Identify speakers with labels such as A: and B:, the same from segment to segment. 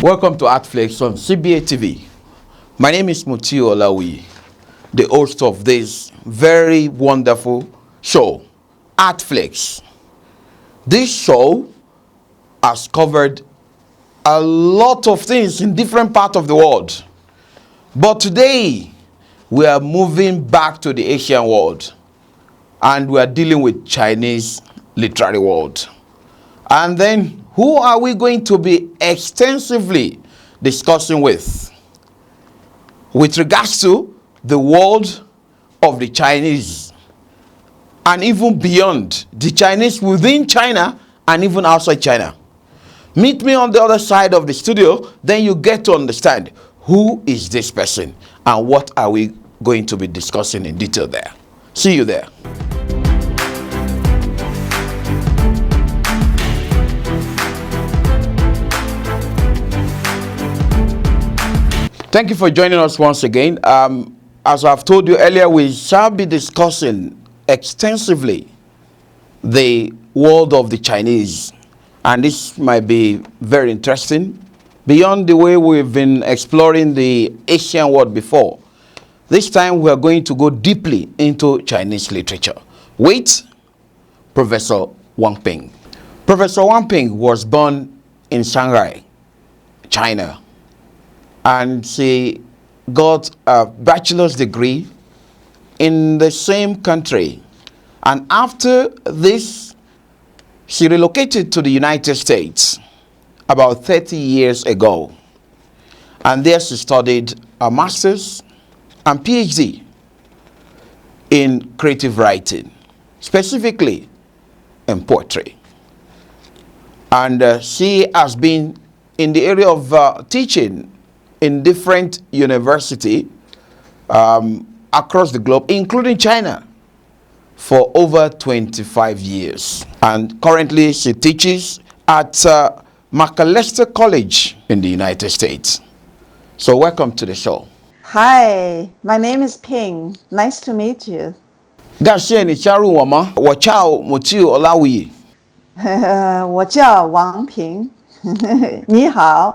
A: Welcome to Artflakes on CBA TV. My name is Mutiu Olawi, the host of this very wonderful show, Artflakes. This show has covered a lot of things in different parts of the world. But today, we are moving back to the Asian world, and we are dealing with Chinese literary world. And then, who are we going to be extensively discussing with regards to the world of the Chinese, and even beyond the Chinese within China and even outside China? Meet me on the other side of the studio, then you get to understand who is this person and what are we going to be discussing in detail there. See you there. Thank you for joining us once again. As I've told you earlier, we shall be discussing extensively the world of the Chinese. And this might be very interesting. Beyond the way we've been exploring the Asian world before, this time we are going to go deeply into Chinese literature with Professor Wang. Professor Wang was born in Shanghai, China. And she got a bachelor's degree in the same country. And after this, she relocated to the United States about 30 years ago. And there she studied a master's and PhD in creative writing, specifically in poetry. And she has been in the area of teaching in different universities across the globe, including China, for over 25 years. And currently she teaches at McAllister College in the United States. So welcome to the show.
B: Hi, my name is Ping. Nice to meet you.
A: 感谢你加入我们，我叫Mutiu Olawi。
B: 我叫王平。你好。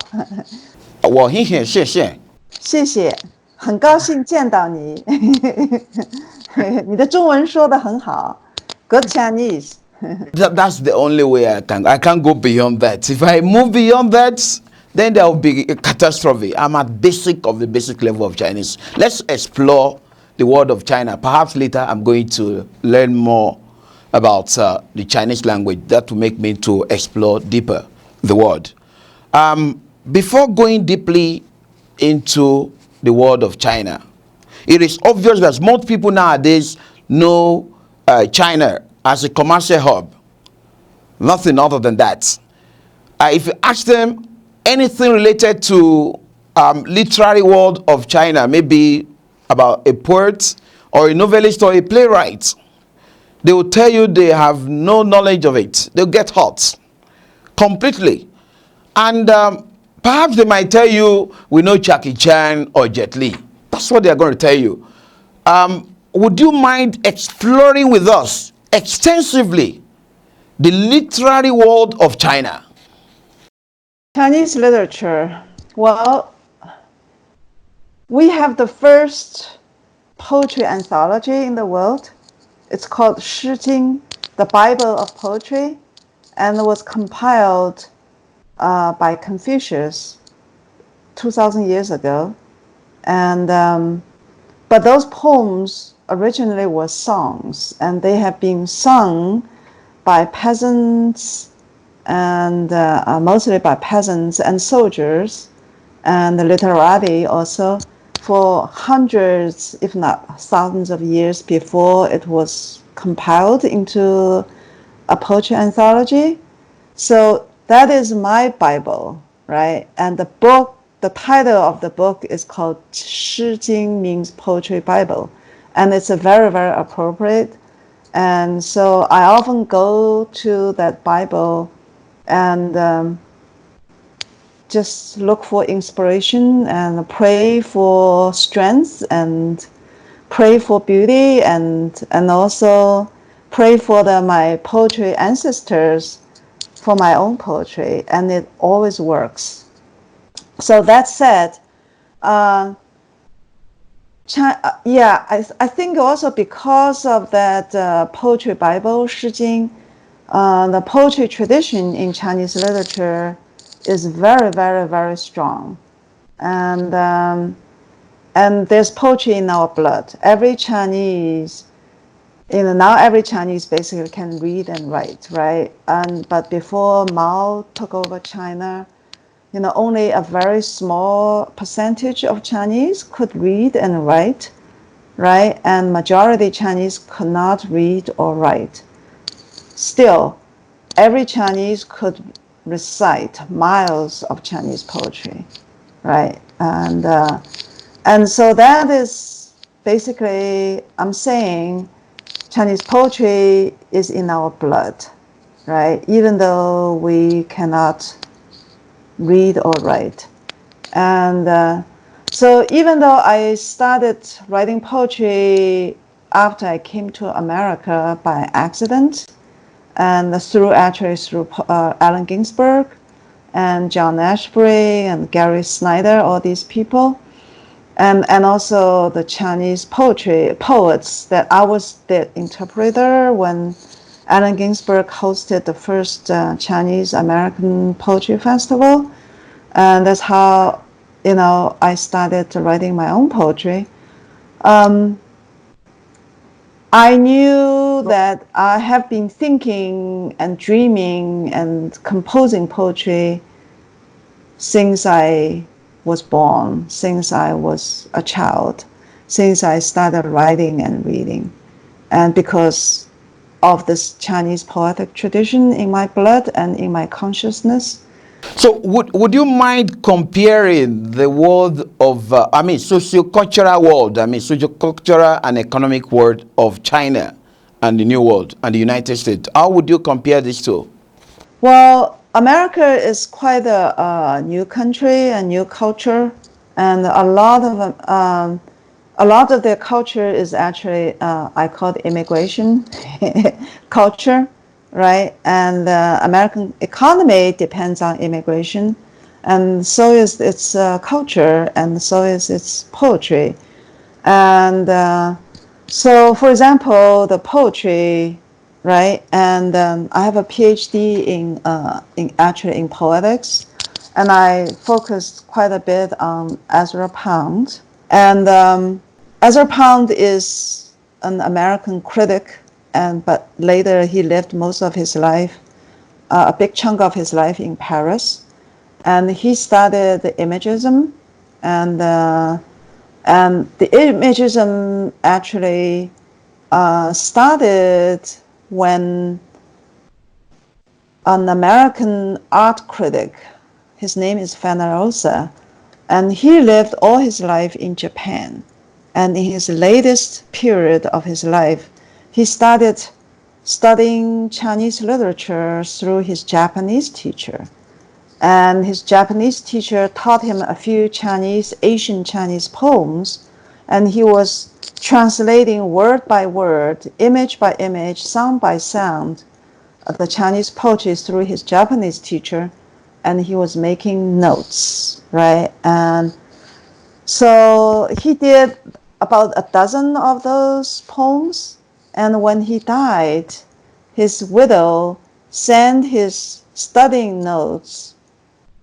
A: 我很谢谢。
B: 谢谢，很高兴见到你。你的中文说得很好。Good Chinese.
A: That's the only way I can't go beyond that. If I move beyond that, then there will be a catastrophe. I'm at the basic level of Chinese. Let's explore the world of China. Perhaps later I'm going to learn more about the Chinese language. That will make me to explore deeper the world. Before going deeply into the world of China, it is obvious that most people nowadays know China as a commercial hub. Nothing other than that. If you ask them anything related to literary world of China, maybe about a poet or a novelist or a playwright, they will tell you they have no knowledge of it. They'll get hot completely. And perhaps they might tell you, we know Jackie Chan or Jet Li. That's what they're going to tell you. Would you mind exploring with us extensively the literary world of China?
B: Chinese literature. Well, we have the first poetry anthology in the world. It's called Shi Jing, the Bible of Poetry, and it was compiled by Confucius 2,000 years ago. And but those poems originally were songs, and they have been sung by peasants, and mostly by peasants and soldiers, and literati also, for hundreds, if not thousands of years before it was compiled into a poetry anthology. So that is my Bible, right? And the book, the title of the book is called Shi Jing, means Poetry Bible. And it's a very, very appropriate. And so I often go to that Bible and just look for inspiration and pray for strength and pray for beauty and also pray for my poetry ancestors for my own poetry, and it always works. So that said, uh, yeah, I think also because of that poetry Bible, 诗经, the poetry tradition in Chinese literature is very, very, very strong. And there's poetry in our blood. Every Chinese, now every Chinese basically can read and write, right? But before Mao took over China, only a very small percentage of Chinese could read and write, right? And majority Chinese could not read or write. Still, every Chinese could recite miles of Chinese poetry, right? And so that is basically, I'm saying Chinese poetry is in our blood, right? Even though we cannot read or write. And so even though I started writing poetry after I came to America by accident, and through Allen Ginsberg and John Ashbery and Gary Snyder, all these people, and also the Chinese poets that I was the interpreter when Allen Ginsberg hosted the first Chinese American Poetry Festival. And that's how, I started writing my own poetry. I knew that I have been thinking and dreaming and composing poetry since I was born, since I was a child, since I started writing and reading. And because of this Chinese poetic tradition in my blood and in my consciousness.
A: So would you mind comparing the world of, sociocultural world, sociocultural and economic world of China and the New World and the United States? How would you compare these two?
B: Well, America is quite a new country, a new culture, and a lot of their culture is actually I call it immigration culture, right? And the American economy depends on immigration, and so is its culture, and so is its poetry. And so, for example, the poetry, right? And I have a PhD in poetics, and I focused quite a bit on Ezra Pound. And Ezra Pound is an American critic, but later he lived most of his life, a big chunk of his life in Paris, and he studied Imagism, and the Imagism actually started when an American art critic, his name is Fanarosa, and he lived all his life in Japan. And in his latest period of his life, he started studying Chinese literature through his Japanese teacher. And his Japanese teacher taught him a few Asian Chinese poems, and he was translating word by word, image by image, sound by sound, the Chinese poetry through his Japanese teacher, and he was making notes, right? And so he did about a dozen of those poems, and when he died, his widow sent his studying notes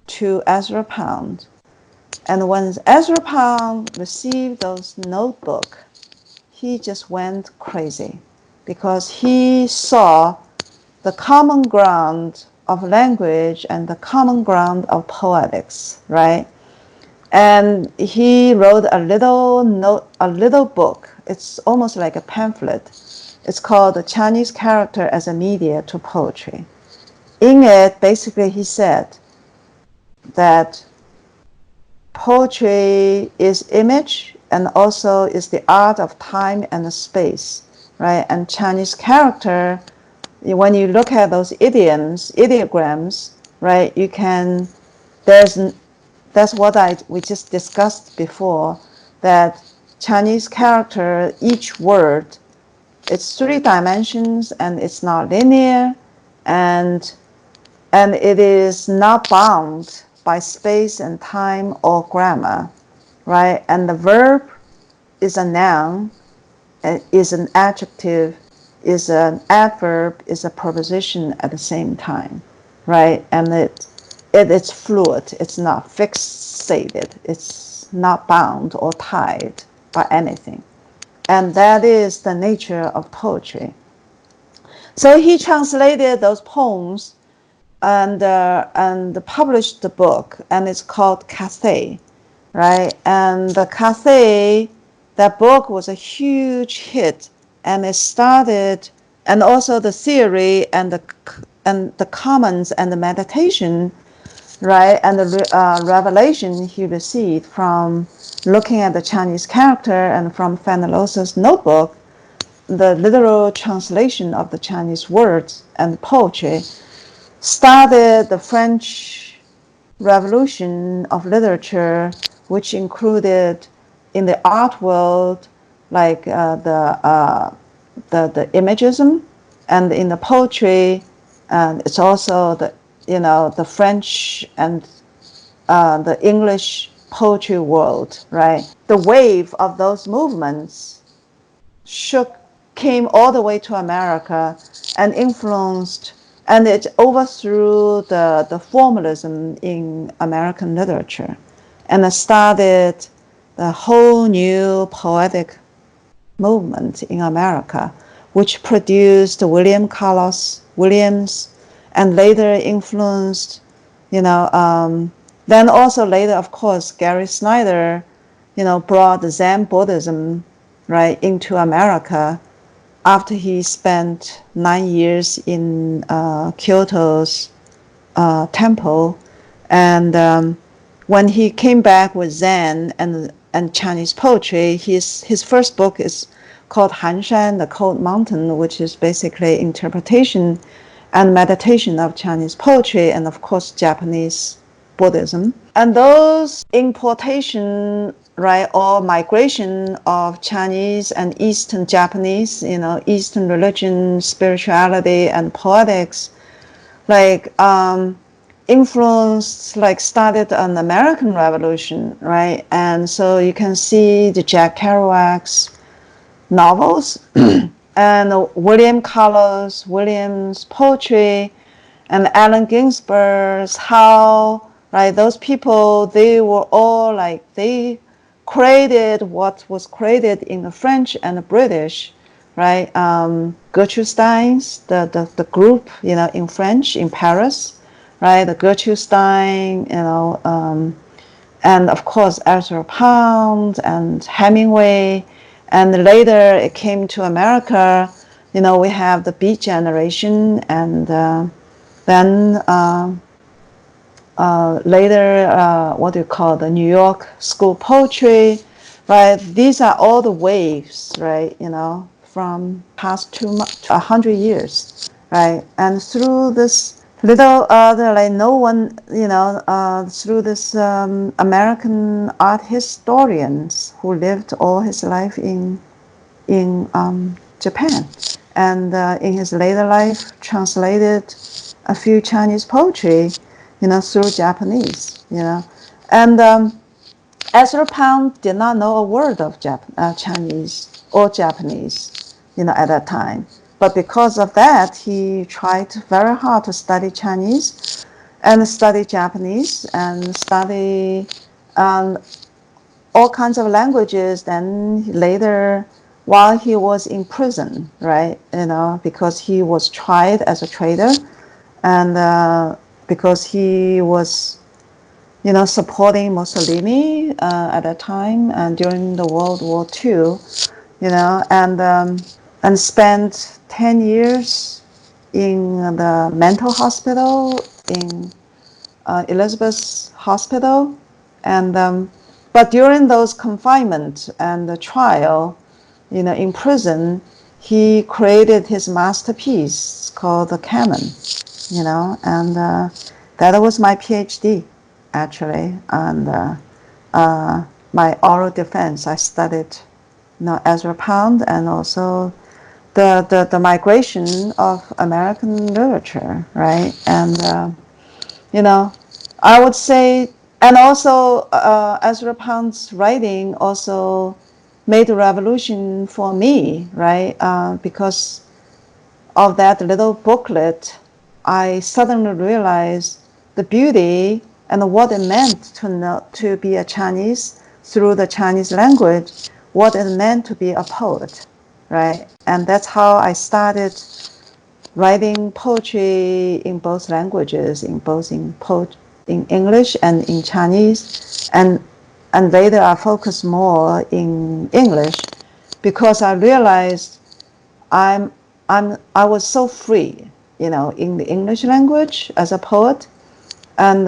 B: to Ezra Pound. And when Ezra Pound received those notebooks, he just went crazy because he saw the common ground of language and the common ground of poetics, right? And he wrote a little book. It's almost like a pamphlet. It's called The Chinese Character as a Media to Poetry. In it, basically, he said that poetry is image and also is the art of time and space, right? And Chinese character, when you look at those ideograms, right, that's what we just discussed before, that Chinese character, each word, it's 3 dimensions and it's not linear, and it is not bound by space and time or grammar, right? And the verb is a noun, is an adjective, is an adverb, is a preposition at the same time, right? And it's fluid. It's not fixated. It's not bound or tied by anything. And that is the nature of poetry. So he translated those poems and published the book, and it's called Cathay, right? And the Cathay, that book was a huge hit, and it started, and also the theory and the comments and the meditation, right? And the revelation he received from looking at the Chinese character and from Fenelon's notebook, the literal translation of the Chinese words and poetry, started the French Revolution of literature, which included in the art world like the imagism, and in the poetry, and it's also the French and the English poetry world, right? The wave of those movements came all the way to America and influenced, and it overthrew the formalism in American literature, and it started the whole new poetic movement in America, which produced William Carlos Williams, and later influenced, then also later, of course, Gary Snyder, brought the Zen Buddhism, right, into America after he spent 9 years in Kyoto's temple. And when he came back with Zen and Chinese poetry, his first book is called Hanshan, the Cold Mountain, which is basically interpretation and meditation of Chinese poetry, and of course Japanese Buddhism. And those importation, right, or migration of Chinese and Eastern Japanese, Eastern religion, spirituality, and poetics, influenced, started an American Revolution, right? And so you can see the Jack Kerouac's novels and William Carlos Williams' poetry, and Allen Ginsberg's, how, right, those people, they were all they created what was created in the French and the British, right? Gertrude Stein's, the group, in French, in Paris, right? The Gertrude Stein, and of course Ezra Pound and Hemingway. And later it came to America, we have the Beat Generation, and then later, what do you call the New York School Poetry, right? These are all the waves, right? From past 100 years, right? And through this little no one, through this American art historians who lived all his life in Japan, and in his later life translated a few Chinese poetry, through Japanese, and Ezra Pound did not know a word of Chinese or Japanese, at that time. But because of that, he tried very hard to study Chinese and study Japanese and study all kinds of languages. Then later, while he was in prison, right, because he was tried as a traitor, and because he was, supporting Mussolini at that time and during the World War II, and spent 10 years in the mental hospital in Elizabeth's Hospital, and but during those confinement and the trial, in prison, he created his masterpiece called the Canon, and that was my PhD, actually, and my oral defense. I studied, Ezra Pound, and also the migration of American literature, right? And I would say, and also Ezra Pound's writing also made a revolution for me, right? Because of that little booklet, I suddenly realized the beauty and what it meant to know, to be a Chinese through the Chinese language, what it meant to be a poet, right? And that's how I started writing poetry in both languages, in English and in Chinese, and later I focused more in English because I realized I was so free, in the English language as a poet, and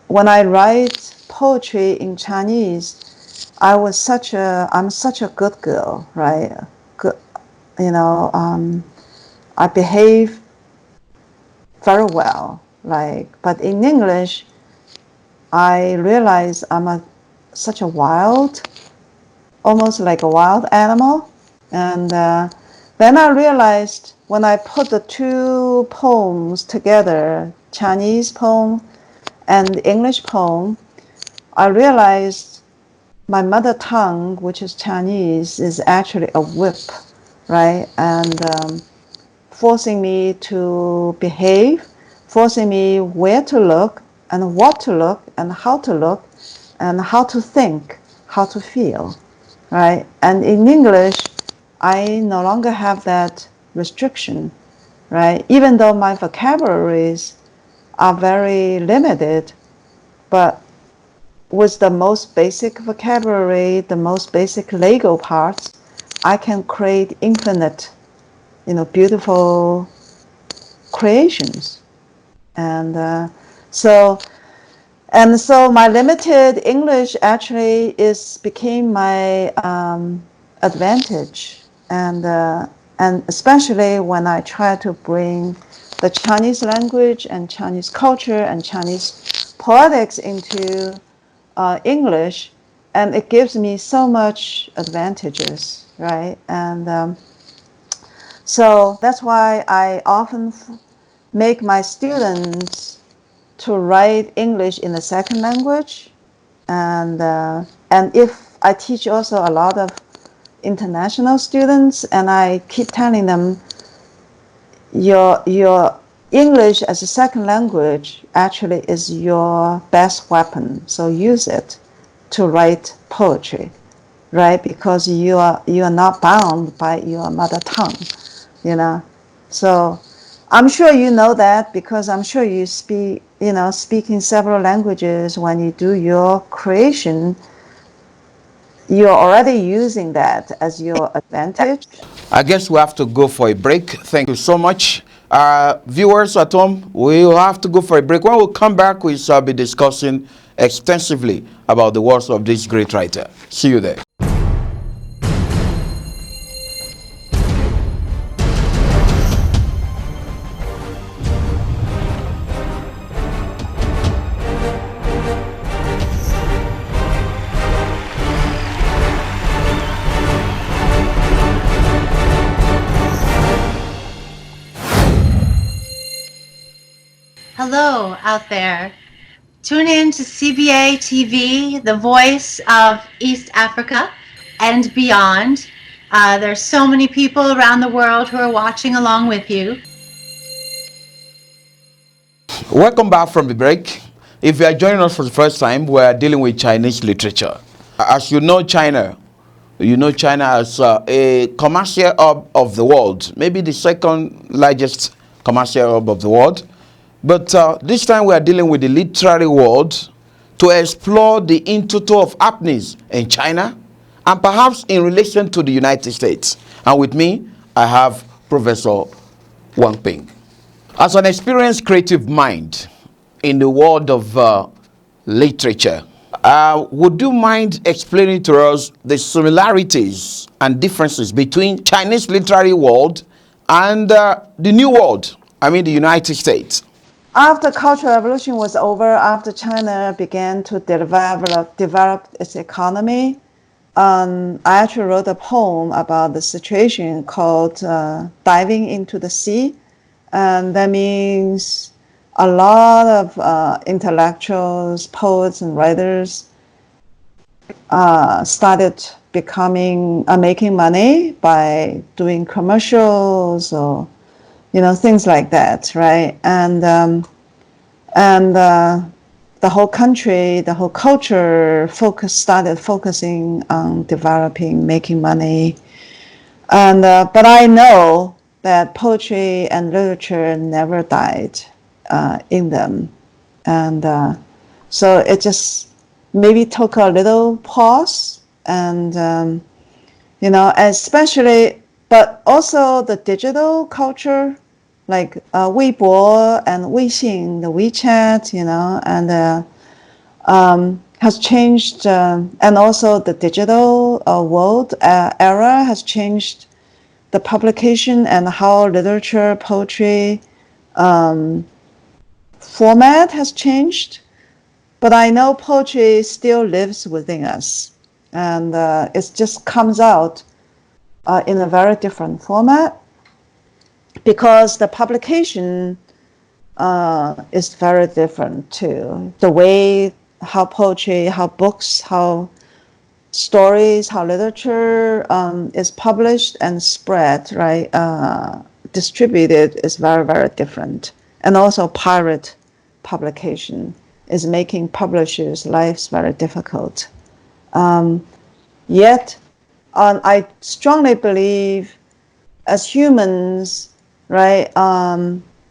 B: when I write poetry in Chinese, I'm such a good girl, right? Good, you know. I behave very well, but in English, I realize such a wild, almost like a wild animal. And then I realized when I put the two poems together, Chinese poem and English poem, I realized my mother tongue, which is Chinese, is actually a whip, right? And forcing me to behave, forcing me where to look and what to look and how to look and how to think, how to feel, right? And in English, I no longer have that restriction, right? Even though my vocabularies are very limited, but with the most basic vocabulary, the most basic Lego parts, I can create infinite, beautiful creations. And so my limited English actually became my advantage, and especially when I try to bring the Chinese language and Chinese culture and Chinese poetics into English, and it gives me so much advantages, right? And so that's why I often make my students to write English in the second language, and if I teach also a lot of international students, and I keep telling them your English as a second language actually is your best weapon, so use it to write poetry, right? Because you are not bound by your mother tongue, you know. So I'm sure you know that because I'm sure you speaking several languages when you do your creation, you're already using that as your advantage.
A: I guess we have to go for a break. Thank you so much. Viewers at home, we'll have to go for a break. When we come back, we shall be discussing extensively about the works of this great writer. See you there.
C: Hello out there. Tune in to CBA TV, the voice of East Africa and beyond. There's so many people around the world who are watching along with you.
A: Welcome back from the break. If you are joining us for the first time, we are dealing with Chinese literature. As you know China as a commercial hub of the world, maybe the second largest commercial hub of the world. But this time we are dealing with the literary world to explore the in total of happenings in China and perhaps in relation to the United States. And with me, I have Professor Wang. As an experienced creative mind in the world of literature, would you mind explaining to us the similarities and differences between Chinese literary world and the New World, I mean the United States?
B: After Cultural Revolution was over, after China began to develop its economy, I actually wrote a poem about the situation called Diving into the Sea. And that means a lot of intellectuals, poets, and writers started making money by doing commercials or things like that, right? And the whole country, the whole culture started focusing on developing, making money. And but I know that poetry and literature never died in them, and so it just maybe took a little pause, and especially, but also the digital culture, like Weibo and Weixin, the WeChat, and has changed, and also the digital world era has changed the publication and how literature, poetry format has changed. But I know poetry still lives within us, and it just comes out in a very different format, because the publication is very different too. The way how poetry, how books, how stories, how literature is published and spread, right, distributed is very, very different. And also pirate publication is making publishers' lives very difficult. Yet, I strongly believe as humans, right,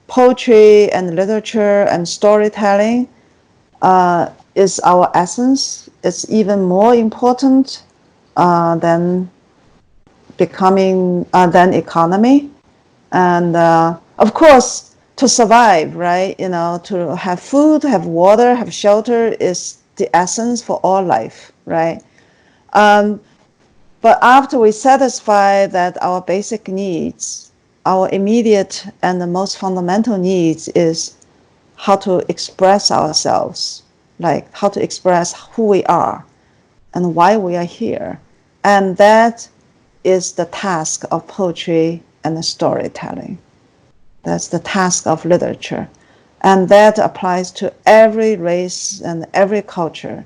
B: poetry and literature and storytelling is our essence. It's even more important than economy. And of course, to survive, right, to have food, have water, have shelter is the essence for all life, right? But after we satisfy that our basic needs, our immediate and the most fundamental needs is how to express ourselves, like how to express who we are and why we are here. And that is the task of poetry and the storytelling. That's the task of literature. And that applies to every race and every culture.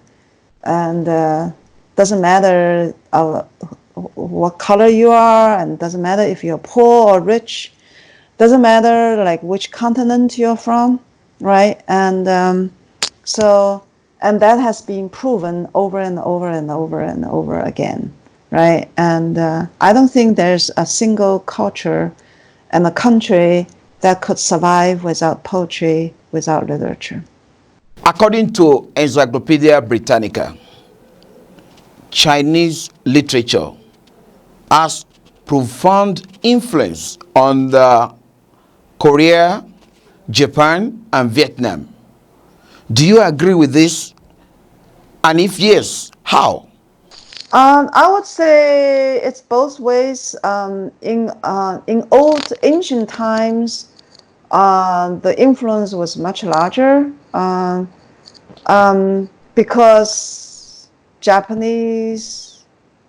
B: And doesn't matter what color you are, and doesn't matter if you're poor or rich, doesn't matter like which continent you're from, right? And and that has been proven over and over and over and over again, right? And I don't think there's a single culture and a country that could survive without poetry, without literature.
A: According to Encyclopedia Britannica, Chinese literature has profound influence on the Korea, Japan, and Vietnam. Do you agree with this? And if yes, how?
B: I would say it's both ways. In old ancient times, the influence was much larger because Japanese,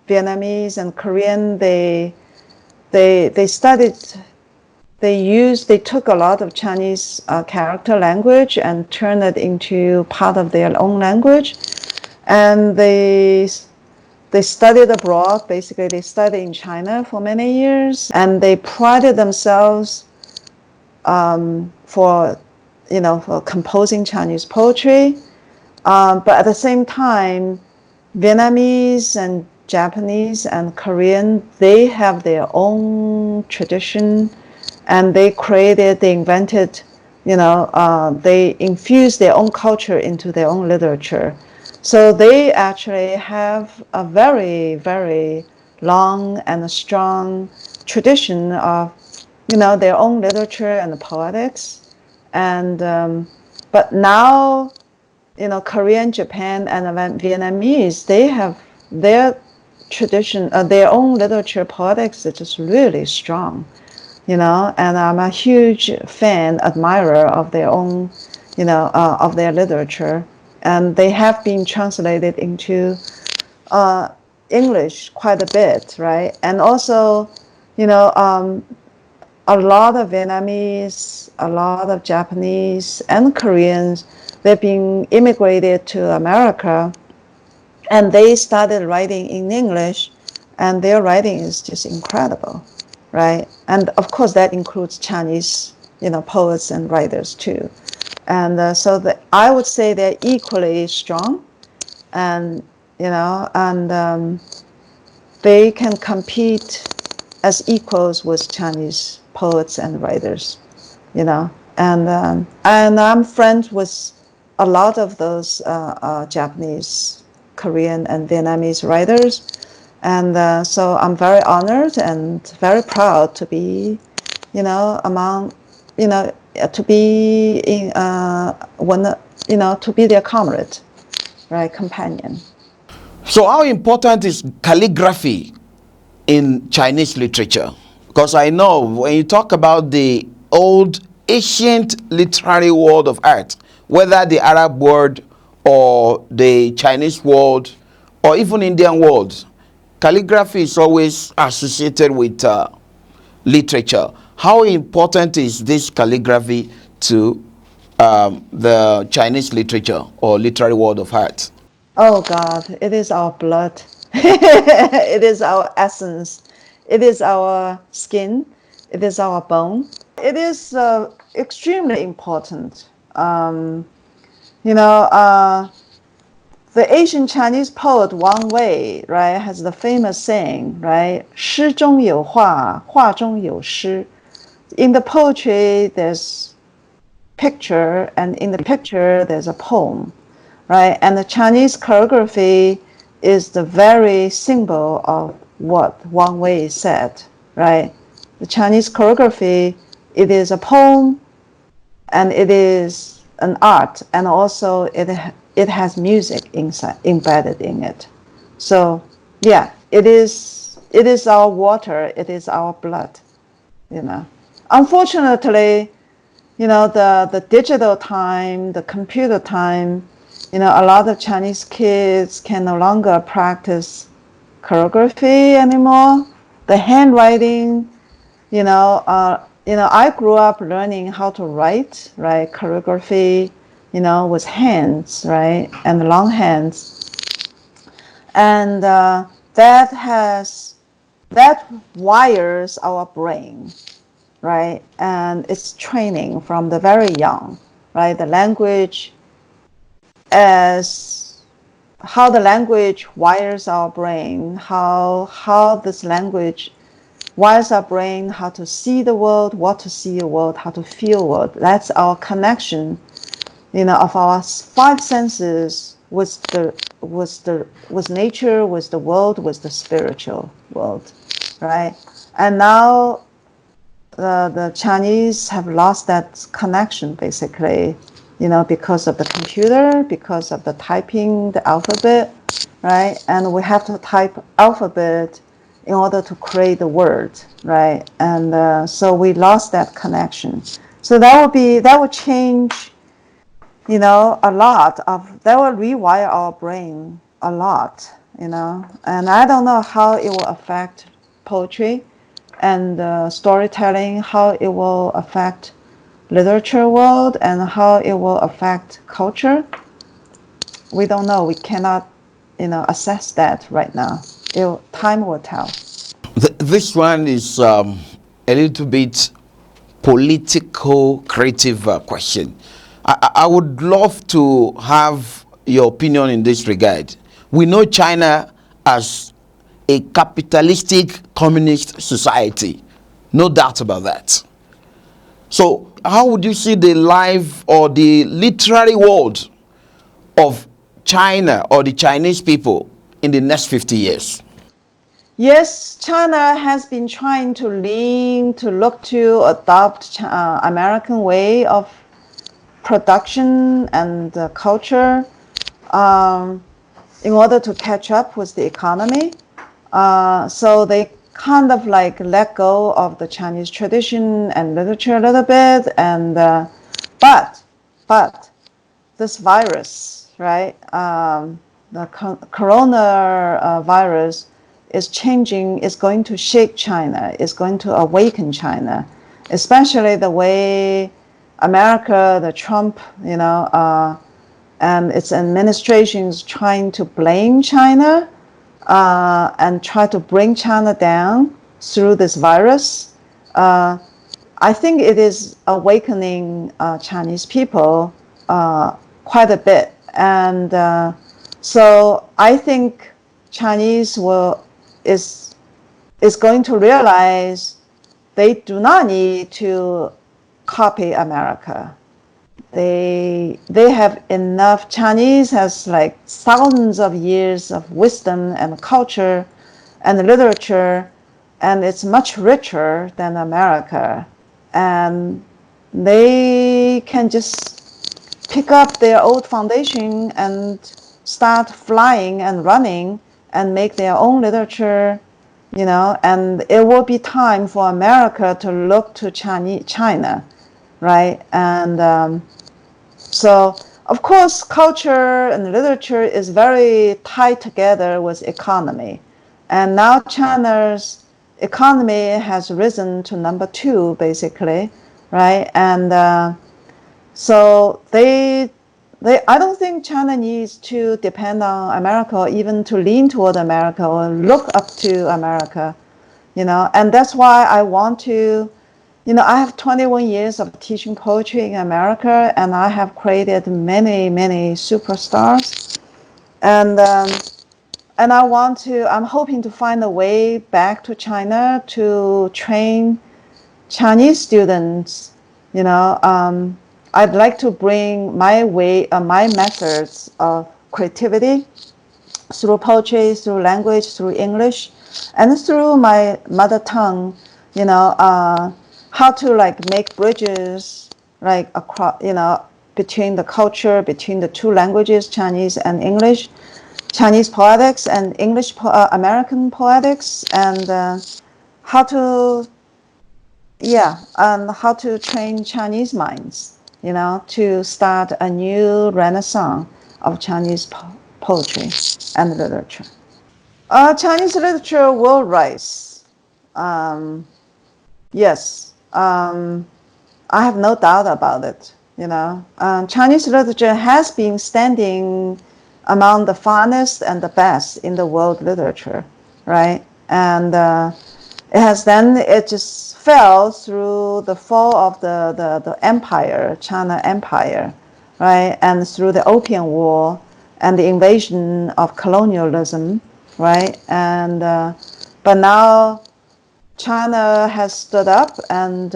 B: Vietnamese, and Korean they studied. They took a lot of Chinese character language and turned it into part of their own language, and they studied abroad. Basically, they studied in China for many years, and they prided themselves for composing Chinese poetry. But at the same time, Vietnamese and Japanese and Korean, they have their own tradition, and they invented, they infused their own culture into their own literature. So they actually have a very, very long and strong tradition of, their own literature and poetics. And but now, Korean, Japan, and Vietnamese, they have their tradition, their own literature, poetics that is really strong. And I'm a huge fan, admirer of their own, of their literature. And they have been translated into English quite a bit, right? And also, a lot of Vietnamese, a lot of Japanese and Koreans, they've been immigrated to America, and they started writing in English, and their writing is just incredible, right? And of course, that includes Chinese, poets and writers too. And so I would say they're equally strong, and they can compete as equals with Chinese poets and writers, And I'm friends with a lot of those Japanese, Korean, and Vietnamese writers, and so I'm very honored and very proud to be, among, to be in one, to be their comrade, right, companion.
A: So how important is calligraphy in Chinese literature? Because I know when you talk about the old ancient literary world of art, whether the Arab world or the Chinese world or even Indian world, calligraphy is always associated with literature. How important is this calligraphy to the Chinese literature or literary world of art?
B: Oh God, it is our blood. It is our essence. It is our skin. It is our bone. It is extremely important. You know, the ancient Chinese poet Wang, right, has the famous saying, right? 诗中有画，画中有诗. In the poetry, there's picture, and in the picture, there's a poem, right? And the Chinese calligraphy is the very symbol of what Wang Wei said, right? The Chinese calligraphy, it is a poem, and it is an art, and also it has music embedded in it. So yeah, it is our water, it is our blood, Unfortunately, the digital time, the computer time, a lot of Chinese kids can no longer practice calligraphy anymore. The handwriting, I grew up learning how to write, right? Calligraphy, with hands, right? And long hands. And that wires our brain, right? And it's training from the very young, right? The language, as how the language wires our brain, how this language wires our brain, how to see the world, what to see the world, how to feel the world. That's our connection, of our five senses with nature, with the world, with the spiritual world, right? And now the Chinese have lost that connection, basically, because of the computer, because of the typing, the alphabet, right? And we have to type alphabet in order to create the word, right? And so we lost that connection. So that would change, a lot that will rewire our brain a lot, And I don't know how it will affect poetry and storytelling, how it will affect literature world, and how it will affect culture. We don't know. We cannot, assess that right now. Time will tell.
A: This one is a little bit political, creative question. I would love to have your opinion in this regard. We know China as a capitalistic communist society. No doubt about that. So how would you see the life or the literary world of China or the Chinese people in the next 50 years?
B: Yes, China has been trying to look to adopt American way of production and culture in order to catch up with the economy. So they kind of like let go of the Chinese tradition and literature a little bit, and but this virus, right? The coronavirus is changing, is going to shake China, is going to awaken China. especially the way America, the Trump, and its administration is trying to blame China and try to bring China down through this virus. I think it is awakening Chinese people quite a bit. And so I think Chinese is going to realize they do not need to copy America. They have enough. Chinese has like thousands of years of wisdom and culture and literature, and it's much richer than America. And they can just pick up their old foundation and start flying and running and make their own literature, and it will be time for America to look to China, right? And so, of course, culture and literature is very tied together with economy. And now China's economy has risen to number 2, basically, right? And so I don't think China needs to depend on America or even to lean toward America or look up to America, and that's why I want to, I have 21 years of teaching poetry in America, and I have created many, many superstars. And I'm hoping to find a way back to China to train Chinese students, I'd like to bring my methods of creativity through poetry, through language, through English, and through my mother tongue, how to make bridges, across, between the culture, between the 2 languages, Chinese and English, Chinese poetics and English American poetics, and how to train Chinese minds, to start a new renaissance of Chinese poetry and literature. Chinese literature will rise. Yes, I have no doubt about it. Chinese literature has been standing among the finest and the best in the world literature, right? And it just fell through the fall of the empire, China Empire, right? And through the Opium War and the invasion of colonialism, right? And but now China has stood up and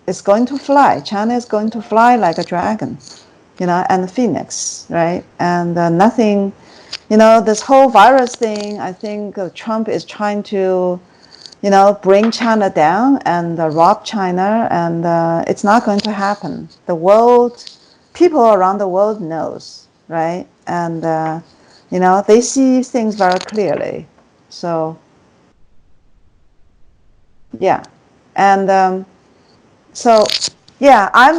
B: it's going to fly. China is going to fly like a dragon, and a phoenix, right? And nothing, this whole virus thing, I think Trump is trying to, bring China down and rob China, and it's not going to happen. The world, people around the world knows, right? And, they see things very clearly. So, yeah. And I'm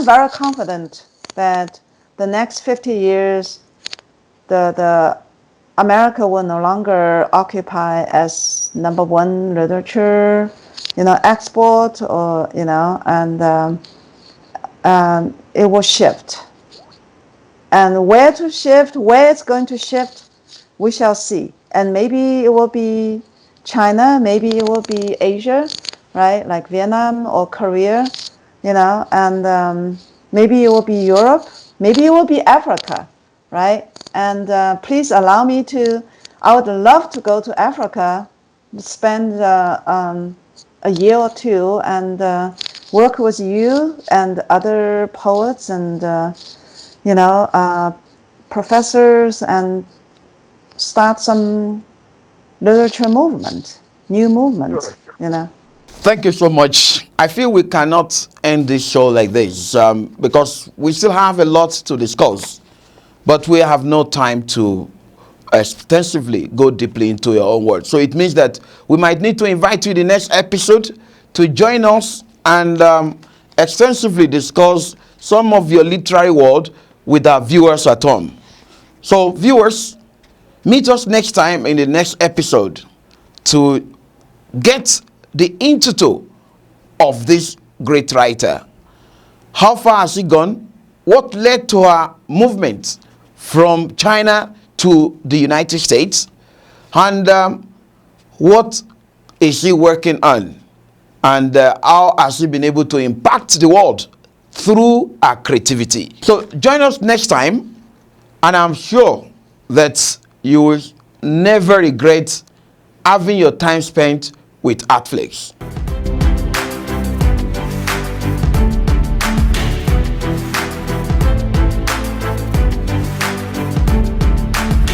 B: very confident that the next 50 years, the America will no longer occupy as number 1 literature, export, or and it will shift. And where to shift, where it's going to shift, we shall see. And maybe it will be China, maybe it will be Asia, right? Like Vietnam or Korea, and maybe it will be Europe, maybe it will be Africa, right? And please allow me I would love to go to Africa, spend a year or 2 and work with you and other poets and, professors and start some literature movement, new movement,
A: Thank you so much. I feel we cannot end this show like this because we still have a lot to discuss, but we have no time to extensively go deeply into your own words. So it means that we might need to invite you the next episode to join us and extensively discuss some of your literary world with our viewers at home. So viewers, meet us next time in the next episode to get the institute of this great writer. How far has she gone? What led to her movement from China to the United States? And what is she working on? And how has she been able to impact the world through her creativity? So join us next time, and I'm sure that you will never regret having your time spent with Artflakes.